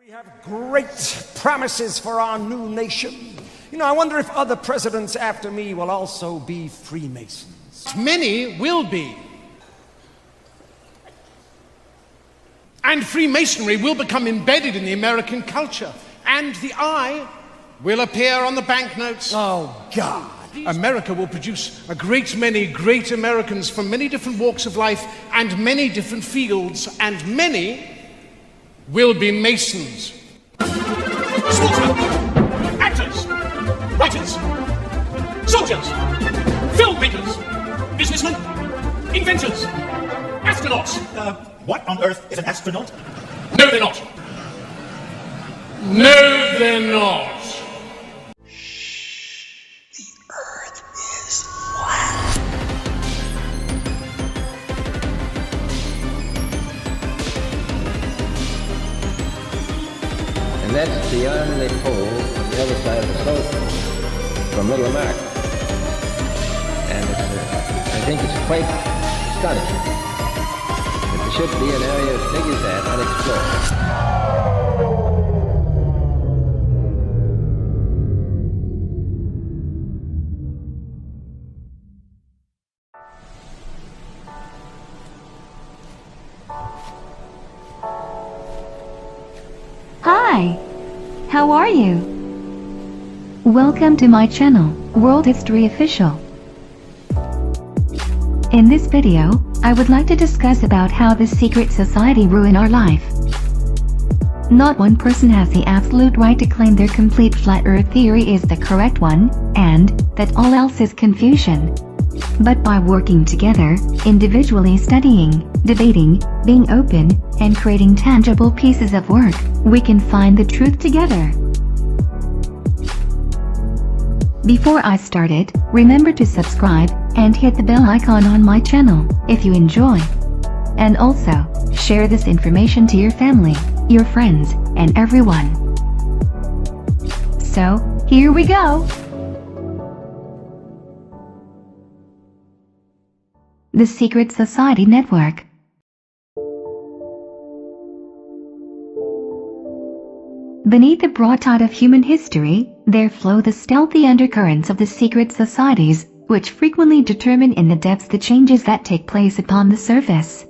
We have great promises for our new nation. I wonder if other presidents after me will also be Freemasons. Many will be. And Freemasonry will become embedded in the American culture. And the eye will appear on the banknotes. Oh, God. America will produce a great many great Americans from many different walks of life and many different fields, and many will be Masons. Sportsmen, actors, writers, soldiers, filmmakers, businessmen, inventors, astronauts. What on earth is an astronaut? No, they're not. No, they're not. And that's the only pole on the other side of the South Pole from Little America. And I think it's quite astonishing that there should be an area as big as that unexplored. Hi, how are you? Welcome to my channel, World History Official. In this video, I would like to discuss about how the secret society ruin our life. Not one person has the absolute right to claim their complete flat earth theory is the correct one, and that all else is confusion. But by working together, individually studying, debating, being open, and creating tangible pieces of work, we can find the truth together. Before I start it, remember to subscribe and hit the bell icon on my channel if you enjoy. And also, share this information to your family, your friends, and everyone. So, here we go! The Secret Society Network. Beneath the broad tide of human history, there flow the stealthy undercurrents of the secret societies, which frequently determine in the depths the changes that take place upon the surface.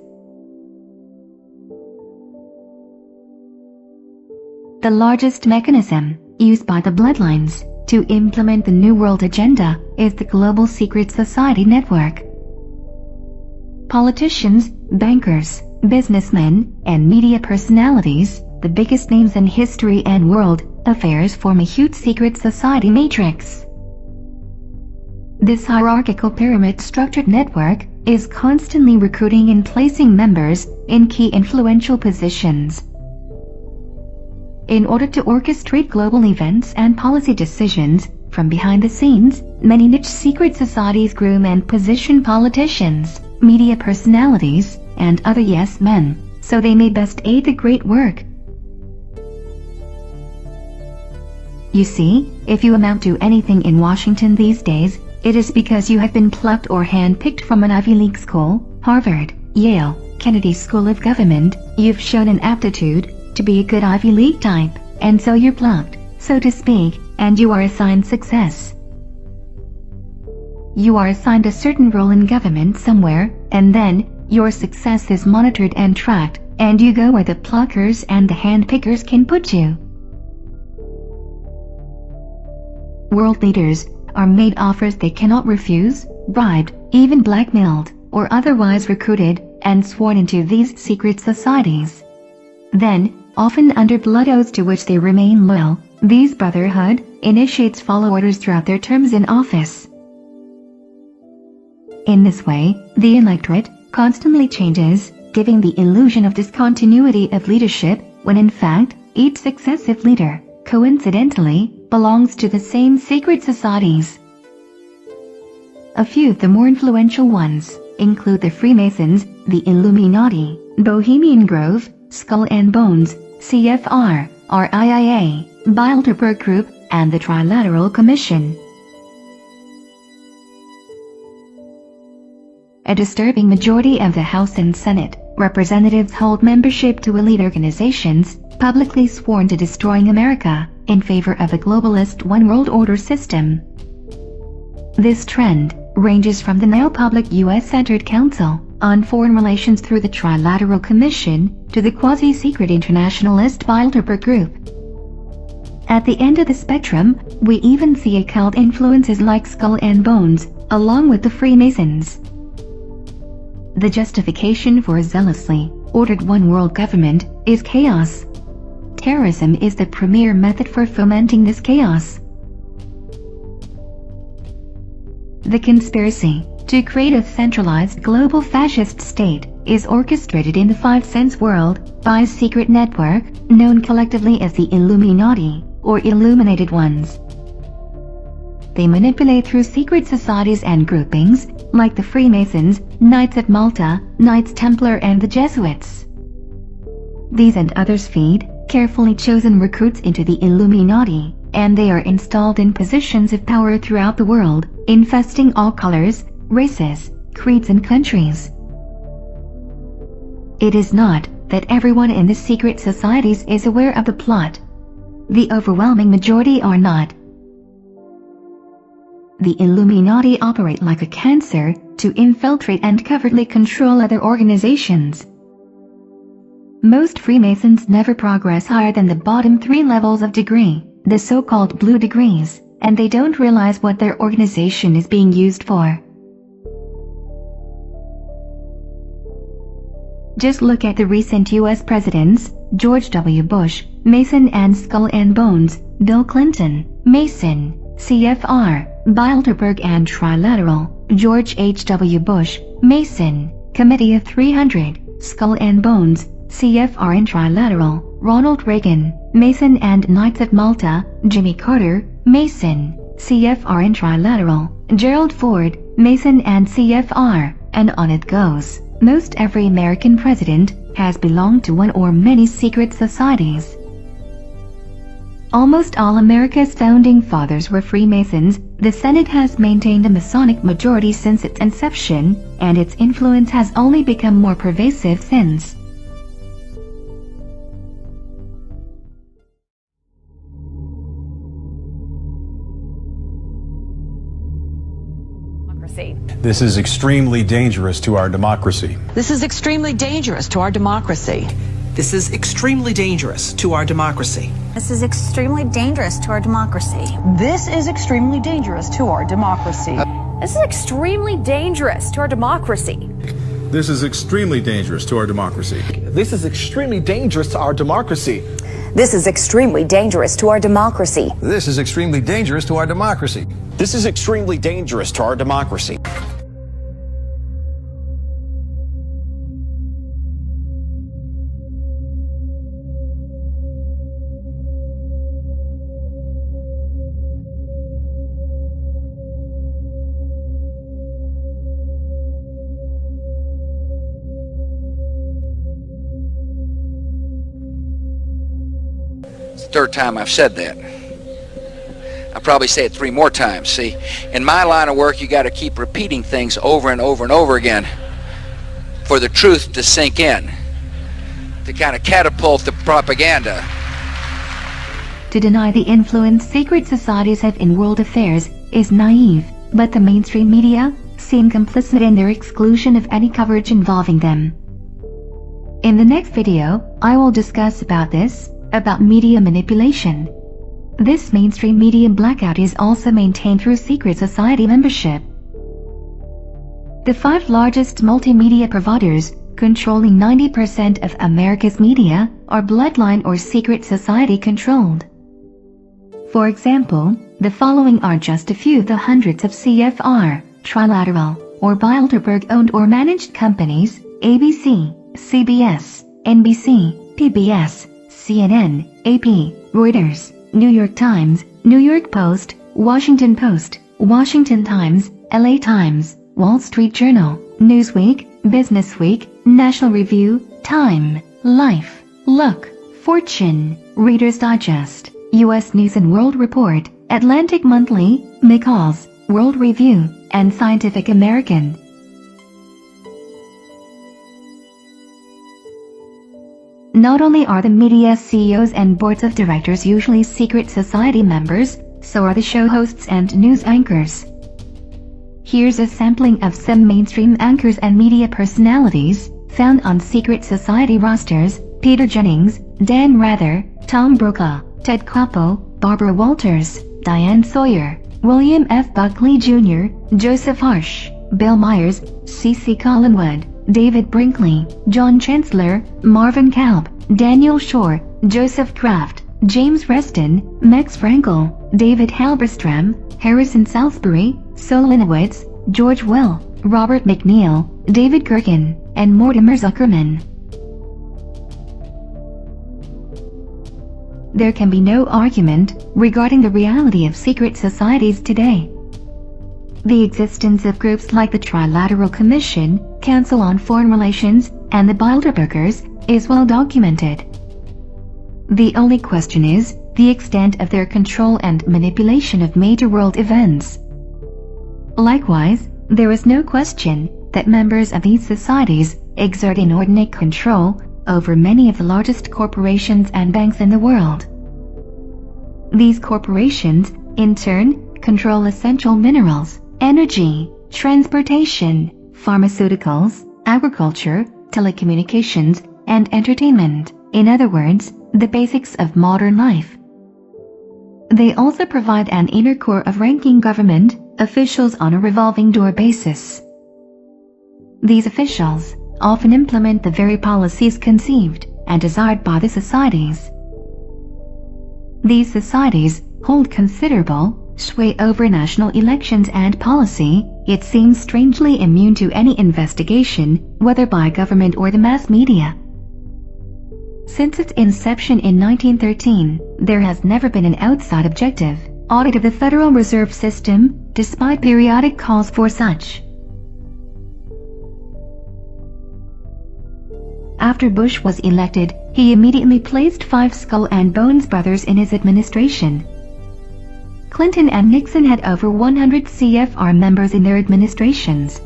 The largest mechanism, used by the bloodlines, to implement the New World Agenda, is the Global Secret Society Network. Politicians, bankers, businessmen, and media personalities, the biggest names in history and world affairs, form a huge secret society matrix. This hierarchical pyramid-structured network is constantly recruiting and placing members in key influential positions. In order to orchestrate global events and policy decisions, from behind the scenes, many niche secret societies groom and position politicians, media personalities, and other yes men, so they may best aid the great work. You see, if you amount to anything in Washington these days, it is because you have been plucked or hand-picked from an Ivy League school, Harvard, Yale, Kennedy School of Government. You've shown an aptitude to be a good Ivy League type, and so you're plucked, so to speak, and you are assigned success. You are assigned a certain role in government somewhere, and then your success is monitored and tracked, and you go where the pluckers and the handpickers can put you. World leaders are made offers they cannot refuse, bribed, even blackmailed, or otherwise recruited and sworn into these secret societies. Then, often under blood oaths to which they remain loyal, these brotherhood initiates follow orders throughout their terms in office. In this way, the electorate constantly changes, giving the illusion of discontinuity of leadership, when in fact, each successive leader, coincidentally, belongs to the same secret societies. A few of the more influential ones include the Freemasons, the Illuminati, Bohemian Grove, Skull and Bones, CFR, RIIA, Bilderberg Group, and the Trilateral Commission. A disturbing majority of the House and Senate representatives hold membership to elite organizations, publicly sworn to destroying America in favor of a globalist one-world order system. This trend ranges from the now public U.S.-centered Council on Foreign Relations through the Trilateral Commission to the quasi-secret internationalist Bilderberg Group. At the end of the spectrum, we even see occult influences like Skull and Bones, along with the Freemasons. The justification for a zealously ordered one-world government is chaos. Terrorism is the premier method for fomenting this chaos. The conspiracy to create a centralized global fascist state is orchestrated in the five-sense world by a secret network known collectively as the Illuminati, or Illuminated Ones. They manipulate through secret societies and groupings like the Freemasons, Knights of Malta, Knights Templar and the Jesuits. These and others feed carefully chosen recruits into the Illuminati, and they are installed in positions of power throughout the world, infesting all colors, races, creeds and countries. It is not that everyone in the secret societies is aware of the plot. The overwhelming majority are not. The Illuminati operate like a cancer to infiltrate and covertly control other organizations. Most Freemasons never progress higher than the bottom 3 levels of degree, the so-called blue degrees, and they don't realize what their organization is being used for. Just look at the recent U.S. presidents, George W. Bush, Mason and Skull and Bones, Bill Clinton, Mason, CFR, Bilderberg and Trilateral, George H.W. Bush, Mason, Committee of 300, Skull and Bones, CFR and Trilateral, Ronald Reagan, Mason and Knights of Malta, Jimmy Carter, Mason, CFR and Trilateral, Gerald Ford, Mason and CFR, and on it goes. Most every American president has belonged to one or many secret societies. Almost all America's founding fathers were Freemasons. The Senate has maintained a Masonic majority since its inception, and its influence has only become more pervasive since. This is extremely dangerous to our democracy. This is extremely dangerous to our democracy. This is extremely dangerous to our democracy. This is extremely dangerous to our democracy. This is extremely dangerous to our democracy. This is extremely dangerous to our democracy. This is extremely dangerous to our democracy. This is extremely dangerous to our democracy. This is extremely dangerous to our democracy. This is extremely dangerous to our democracy. This is extremely dangerous to our democracy. Third time I've said that. I'll probably say it 3 more times. See, in my line of work, you got to keep repeating things over and over and over again for the truth to sink in, to kind of catapult the propaganda. To deny the influence secret societies have in world affairs is naive, but the mainstream media seem complicit in their exclusion of any coverage involving them. In the next video, I will discuss about media manipulation. This mainstream media blackout is also maintained through secret society membership. The 5 largest multimedia providers, controlling 90% of America's media, are bloodline or secret society controlled. For example, the following are just a few of the hundreds of CFR, Trilateral, or Bilderberg-owned or managed companies: ABC, CBS, NBC, PBS, CNN, AP, Reuters, New York Times, New York Post, Washington Post, Washington Times, LA Times, Wall Street Journal, Newsweek, Businessweek, National Review, Time, Life, Look, Fortune, Reader's Digest, U.S. News and World Report, Atlantic Monthly, McCall's, World Review, and Scientific American. Not only are the media CEOs and boards of directors usually secret society members, so are the show hosts and news anchors. Here's a sampling of some mainstream anchors and media personalities found on secret society rosters: Peter Jennings, Dan Rather, Tom Brokaw, Ted Koppel, Barbara Walters, Diane Sawyer, William F. Buckley Jr., Joseph Harsh, Bill Myers, C.C. Collinwood, David Brinkley, John Chancellor, Marvin Kalb, Daniel Shore, Joseph Kraft, James Reston, Max Frankel, David Halberstram, Harrison Salisbury, Sol Linowitz, George Will, Robert McNeil, David Gergen, and Mortimer Zuckerman. There can be no argument regarding the reality of secret societies today. The existence of groups like the Trilateral Commission, Council on Foreign Relations, and the Bilderbergers is well documented. The only question is the extent of their control and manipulation of major world events. Likewise, there is no question that members of these societies exert inordinate control over many of the largest corporations and banks in the world. These corporations, in turn, control essential minerals, energy, transportation, pharmaceuticals, agriculture, telecommunications, and entertainment. In other words, the basics of modern life. They also provide an inner core of ranking government officials on a revolving door basis. These officials often implement the very policies conceived and desired by the societies. These societies hold considerable sway over national elections and policy, yet seem strangely immune to any investigation, whether by government or the mass media. Since its inception in 1913, there has never been an outside objective audit of the Federal Reserve System, despite periodic calls for such. After Bush was elected, he immediately placed 5 Skull and Bones brothers in his administration. Clinton and Nixon had over 100 CFR members in their administrations.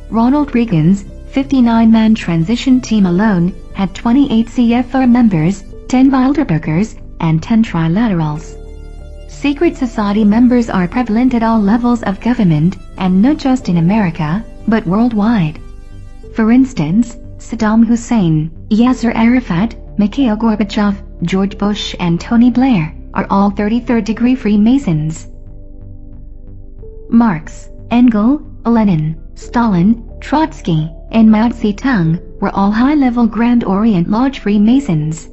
Ronald Reagan's 59-man transition team alone had 28 CFR members, 10 Bilderbergers, and 10 trilaterals. Secret society members are prevalent at all levels of government, and not just in America, but worldwide. For instance, Saddam Hussein, Yasser Arafat, Mikhail Gorbachev, George Bush, and Tony Blair are all 33rd-degree Freemasons. Marx, Engels, Lenin, Stalin, Trotsky, and Mao Zedong were all high-level Grand Orient Lodge Freemasons.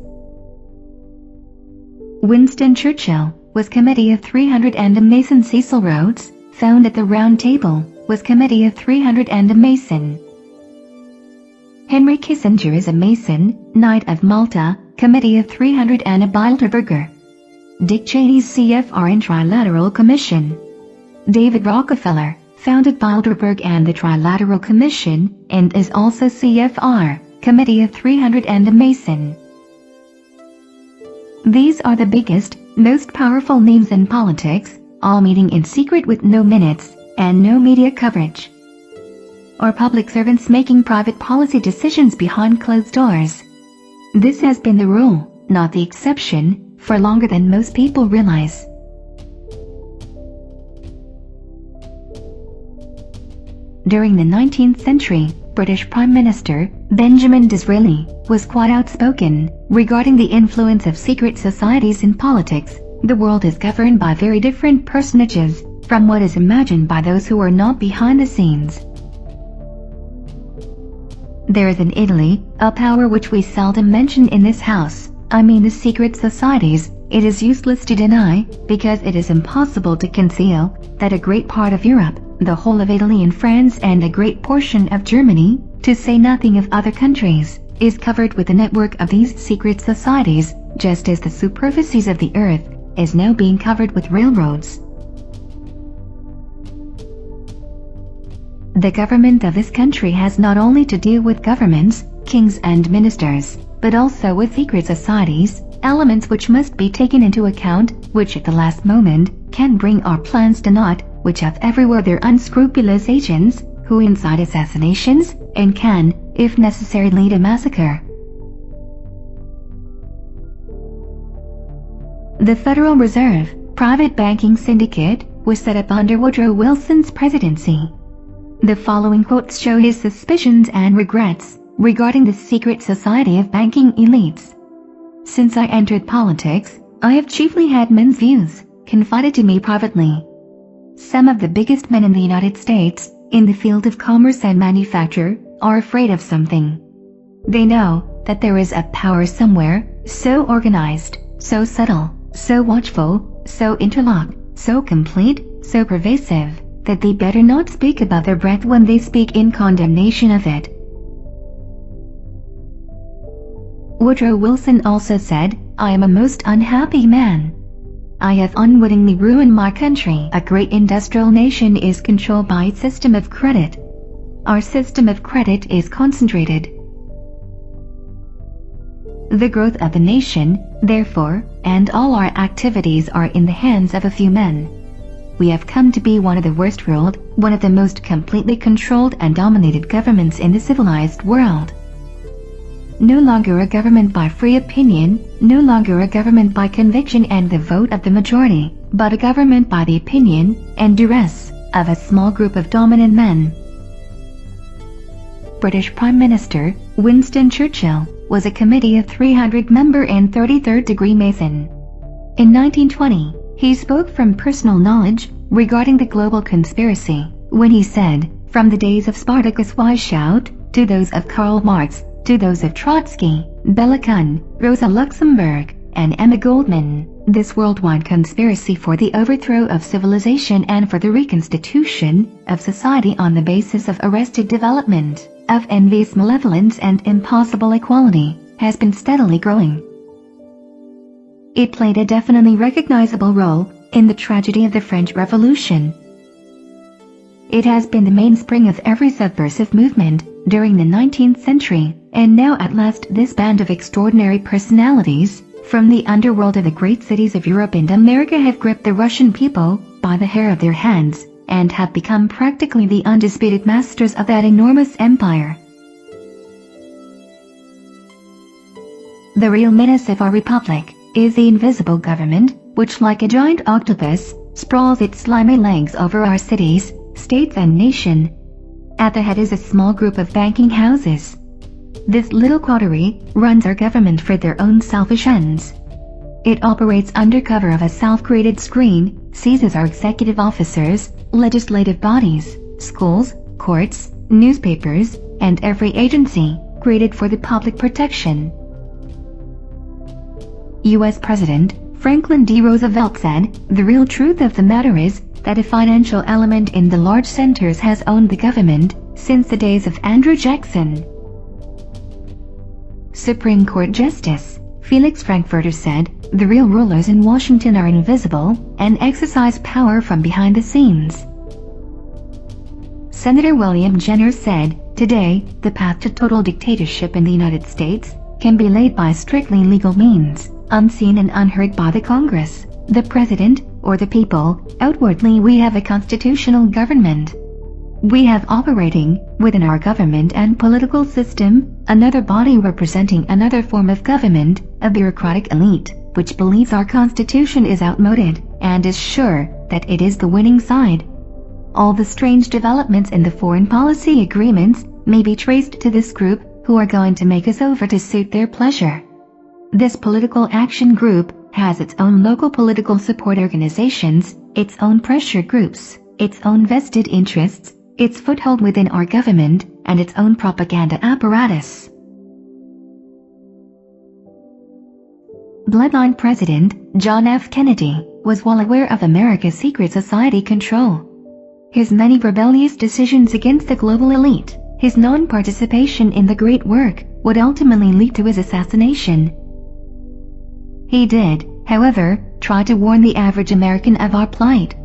Winston Churchill was Committee of 300 and a Mason. Cecil Rhodes, found at the Round Table, was Committee of 300 and a Mason. Henry Kissinger is a Mason, Knight of Malta, Committee of 300 and a Bilderberger. Dick Cheney's CFR and Trilateral Commission. David Rockefeller founded Bilderberg and the Trilateral Commission, and is also CFR, Committee of 300 and a Mason. These are the biggest, most powerful names in politics, all meeting in secret with no minutes, and no media coverage. Or public servants making private policy decisions behind closed doors. This has been the rule, not the exception, for longer than most people realize. During the 19th century, British Prime Minister Benjamin Disraeli was quite outspoken regarding the influence of secret societies in politics. The world is governed by very different personages from what is imagined by those who are not behind the scenes. There is in Italy a power which we seldom mention in this house, I mean the secret societies. It is useless to deny, because it is impossible to conceal, that a great part of Europe, the whole of Italy and France and a great portion of Germany, to say nothing of other countries, is covered with a network of these secret societies, just as the superficies of the earth is now being covered with railroads. The government of this country has not only to deal with governments, kings and ministers, but also with secret societies, elements which must be taken into account, which at the last moment can bring our plans to naught, which have everywhere their unscrupulous agents, who incite assassinations, and can, if necessary, lead a massacre. The Federal Reserve private banking syndicate was set up under Woodrow Wilson's presidency. The following quotes show his suspicions and regrets regarding the secret society of banking elites. Since I entered politics, I have chiefly had men's views confided to me privately. Some of the biggest men in the United States, in the field of commerce and manufacture, are afraid of something. They know that there is a power somewhere, so organized, so subtle, so watchful, so interlocked, so complete, so pervasive, that they better not speak above their breath when they speak in condemnation of it. Woodrow Wilson also said, "I am a most unhappy man. I have unwittingly ruined my country." A great industrial nation is controlled by its system of credit. Our system of credit is concentrated. The growth of the nation, therefore, and all our activities are in the hands of a few men. We have come to be one of the worst ruled, one of the most completely controlled and dominated governments in the civilized world. No longer a government by free opinion, no longer a government by conviction and the vote of the majority, but a government by the opinion and duress of a small group of dominant men. British Prime Minister Winston Churchill was a committee of 300-member and 33rd-degree Mason. In 1920, he spoke from personal knowledge regarding the global conspiracy when he said, "From the days of Spartacus Weishaupt to those of Karl Marx, to those of Trotsky, Bela Kun, Rosa Luxemburg, and Emma Goldman, this worldwide conspiracy for the overthrow of civilization and for the reconstitution of society on the basis of arrested development, of envious malevolence and impossible equality, has been steadily growing. It played a definitely recognizable role in the tragedy of the French Revolution. It has been the mainspring of every subversive movement during the 19th century, and now at last this band of extraordinary personalities from the underworld of the great cities of Europe and America have gripped the Russian people by the hair of their heads and have become practically the undisputed masters of that enormous empire. The real menace of our republic is the invisible government, which like a giant octopus, sprawls its slimy legs over our cities, states and nation. At the head is a small group of banking houses. This little coterie runs our government for their own selfish ends. It operates under cover of a self-created screen, seizes our executive officers, legislative bodies, schools, courts, newspapers, and every agency created for the public protection. U.S. President Franklin D. Roosevelt said, "The real truth of the matter is that a financial element in the large centers has owned the government since the days of Andrew Jackson." Supreme Court Justice Felix Frankfurter said, "The real rulers in Washington are invisible and exercise power from behind the scenes." Senator William Jenner said, "Today, the path to total dictatorship in the United States can be laid by strictly legal means, unseen and unheard by the Congress, the President, or the people. Outwardly we have a constitutional government. We have operating, within our government and political system, another body representing another form of government, a bureaucratic elite, which believes our constitution is outmoded, and is sure that it is the winning side. All the strange developments in the foreign policy agreements may be traced to this group, who are going to make us over to suit their pleasure. This political action group has its own local political support organizations, its own pressure groups, its own vested interests, its foothold within our government, and its own propaganda apparatus." Bloodline President John F. Kennedy was well aware of America's secret society control. His many rebellious decisions against the global elite, his non-participation in the great work, would ultimately lead to his assassination. He did, however, try to warn the average American of our plight.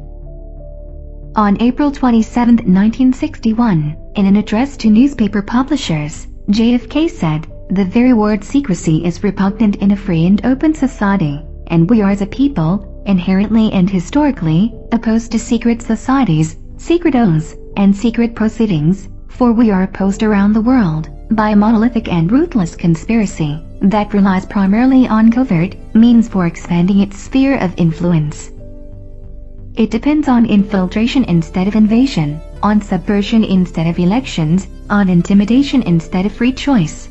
On April 27, 1961, in an address to newspaper publishers, JFK said, "The very word secrecy is repugnant in a free and open society, and we are as a people, inherently and historically, opposed to secret societies, secret oaths, and secret proceedings, for we are opposed around the world by a monolithic and ruthless conspiracy, that relies primarily on covert means for expanding its sphere of influence. It depends on infiltration instead of invasion, on subversion instead of elections, on intimidation instead of free choice.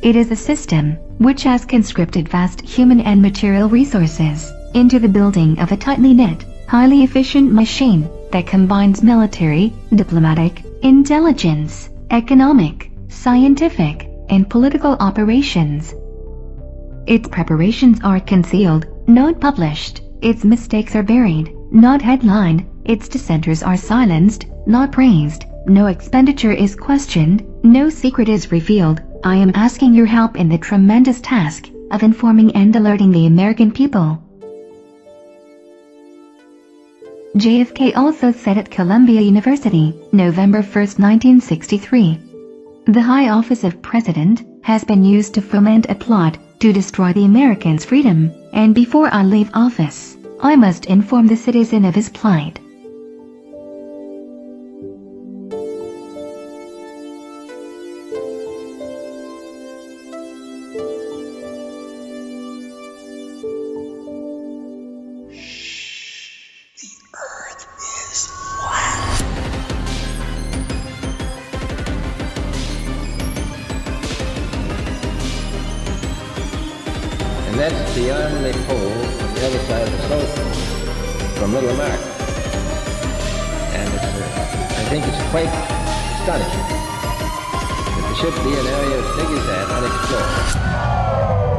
It is a system which has conscripted vast human and material resources into the building of a tightly knit, highly efficient machine that combines military, diplomatic, intelligence, economic, scientific, and political operations. Its preparations are concealed, not published. Its mistakes are buried, not headlined. Its dissenters are silenced, not praised. No expenditure is questioned, no secret is revealed. I am asking your help in the tremendous task of informing and alerting the American people. JFK also said at Columbia University, November 1, 1963. The high office of president has been used to foment a plot to destroy the Americans' freedom, and before I leave office, I must inform the citizen of his plight. And that's beyond the pole on the other side of the slope from Little Mark. And I think it's quite astonishing that there should be an area as big as that unexplored.